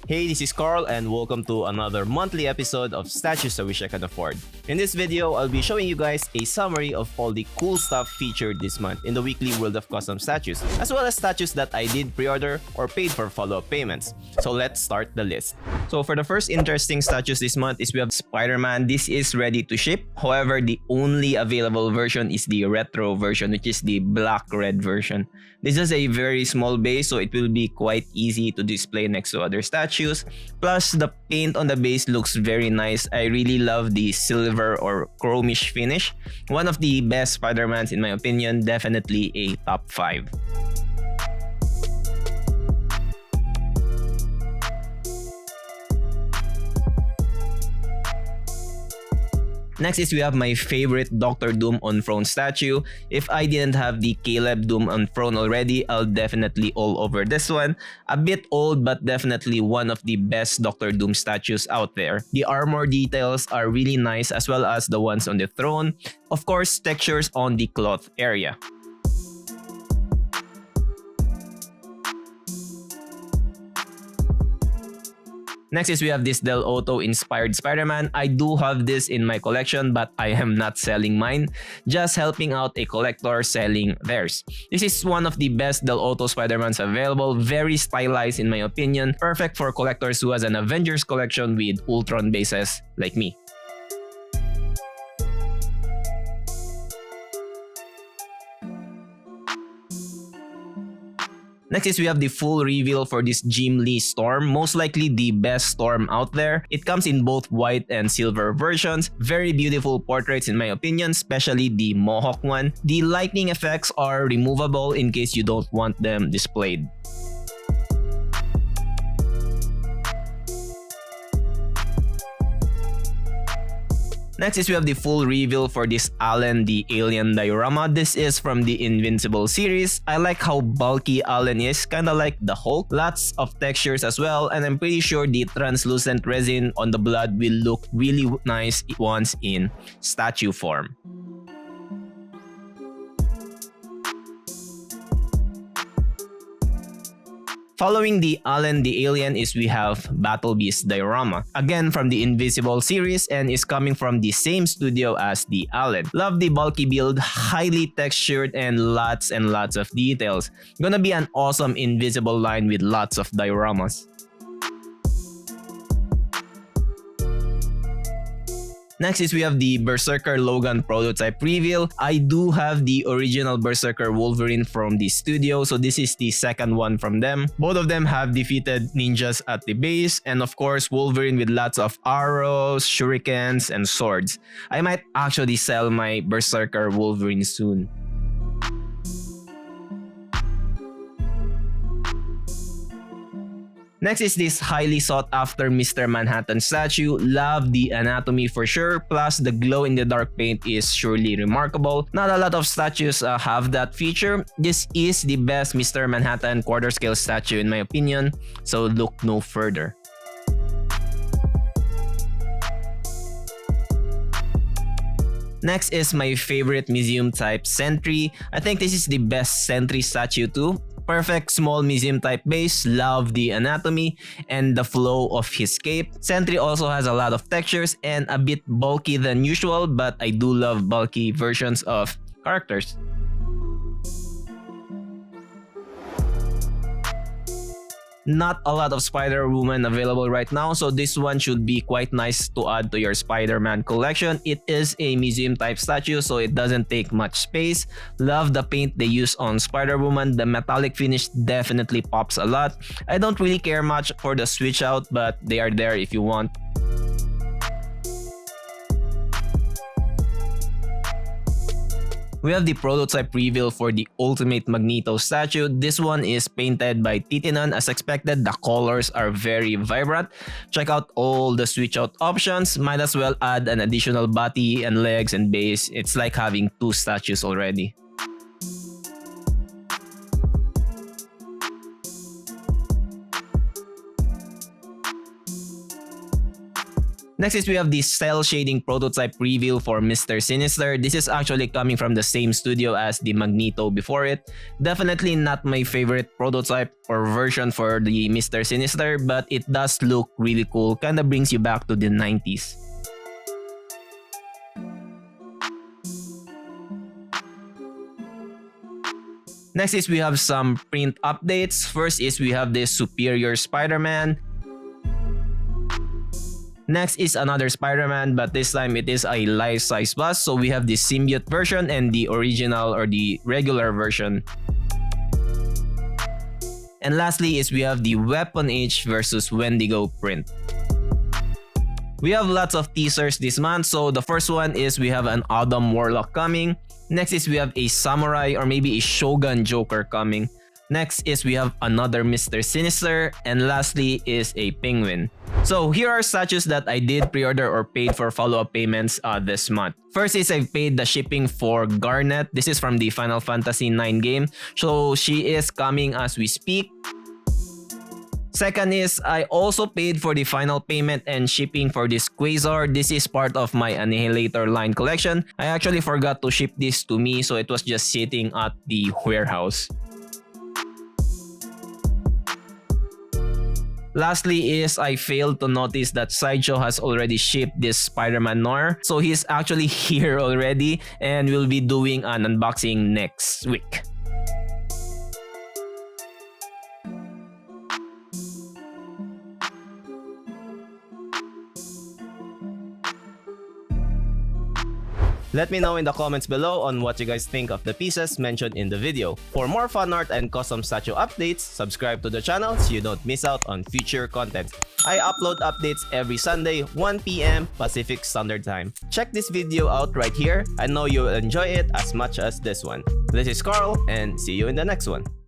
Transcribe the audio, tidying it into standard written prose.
Hey, this is Carl and welcome to another monthly episode of Statues I Wish I Could Afford. In this video, I'll be showing you guys a summary of all the cool stuff featured this month in the weekly World of Custom Statues, as well as statues that I did pre-order or paid for follow-up payments. So let's start the list. So for the first interesting statues this month is we have Spider-Man. This is ready to ship. However, the only available version is the retro version, which is the black-red version. This is a very small base, so it will be quite easy to display next to other statues. Plus, the paint on the base looks very nice. I really love the silver or chromish finish. One of the best Spider-Mans in my opinion, definitely a top 5. Next is we have my favorite Dr. Doom on throne statue. If I didn't have the Caleb Doom on throne already, I'll definitely all over this one. A bit old but definitely one of the best Dr. Doom statues out there. The armor details are really nice as well as the ones on the throne. Of course, textures on the cloth area. Next is we have this DellOtto inspired Spider-Man. I do have this in my collection but I am not selling mine, just helping out a collector selling theirs. This is one of the best DellOtto Spider-Mans available, very stylized in my opinion, perfect for collectors who has an Avengers collection with Ultron bases like me. Next is we have the full reveal for this Jim Lee Storm, most likely the best Storm out there. It comes in both white and silver versions. Very beautiful portraits in my opinion, especially the Mohawk one. The lightning effects are removable in case you don't want them displayed. Next is we have the full reveal for this Alan the Alien diorama. This is from the Invincible series. I like how bulky Alan is, kinda like the Hulk. Lots of textures as well, and I'm pretty sure the translucent resin on the blood will look really nice once in statue form. Following the Alan the Alien is we have Battle Beast diorama. Again from the Invisible series and is coming from the same studio as the Alan. Love the bulky build, highly textured and lots of details. Gonna be an awesome invisible line with lots of dioramas. Next is we have the Berserker Logan prototype reveal. I do have the original Berserker Wolverine from the studio, so this is the second one from them. Both of them have defeated ninjas at the base, and of course Wolverine with lots of arrows, shurikens, and swords. I might actually sell my Berserker Wolverine soon. Next is this highly sought after Mr. Manhattan statue. Love the anatomy for sure, plus the glow in the dark paint is surely remarkable. Not a lot of statues have that feature. This is the best Mr. Manhattan quarter scale statue in my opinion, so look no further. Next is my favorite museum type Sentry. I think this is the best Sentry statue too. Perfect small museum type base, love the anatomy and the flow of his cape. Sentry also has a lot of textures and a bit bulky than usual, but I do love bulky versions of characters. Not a lot of Spider-Woman available right now, so this one should be quite nice to add to your Spider-Man collection. It is a museum type statue, so it doesn't take much space. Love the paint they use on Spider-Woman. The metallic finish definitely pops a lot. I don't really care much for the switch out, but they are there if you want. We have the prototype reveal for the Ultimate Magneto statue. This one is painted by Titinon. As expected, the colors are very vibrant. Check out all the switch out options. Might as well add an additional body and legs and base. It's like having two statues already. Next is we have the cell shading prototype reveal for Mr. Sinister. This is actually coming from the same studio as the Magneto before it. Definitely not my favorite prototype or version for the Mr. Sinister, but it does look really cool. Kinda brings you back to the 90s. Next is we have some print updates. First is we have this Superior Spider-Man. Next is another Spider-Man, but this time it is a life-size bust. So we have the symbiote version and the original or the regular version. And lastly is we have the Weapon H versus Wendigo print. We have lots of teasers this month. So the first one is we have an Adam Warlock coming. Next is we have a Samurai or maybe a Shogun Joker coming. Next is we have another Mr. Sinister, and lastly is a Penguin. So here are statues that I did pre-order or paid for follow-up payments this month. First is I paid the shipping for Garnet. This is from the Final Fantasy IX game. So she is coming as we speak. Second is I also paid for the final payment and shipping for this Quasar. This is part of my Annihilator line collection. I actually forgot to ship this to me, so it was just sitting at the warehouse. Lastly is I failed to notice that Sideshow has already shipped this Spiderman Noir. So he's actually here already and we'll be doing an unboxing next week. Let me know in the comments below on what you guys think of the pieces mentioned in the video. For more fan art and custom statue updates, subscribe to the channel so you don't miss out on future content. I upload updates every Sunday, 1 PM Pacific Standard Time. Check this video out right here. I know you'll enjoy it as much as this one. This is Carl and see you in the next one.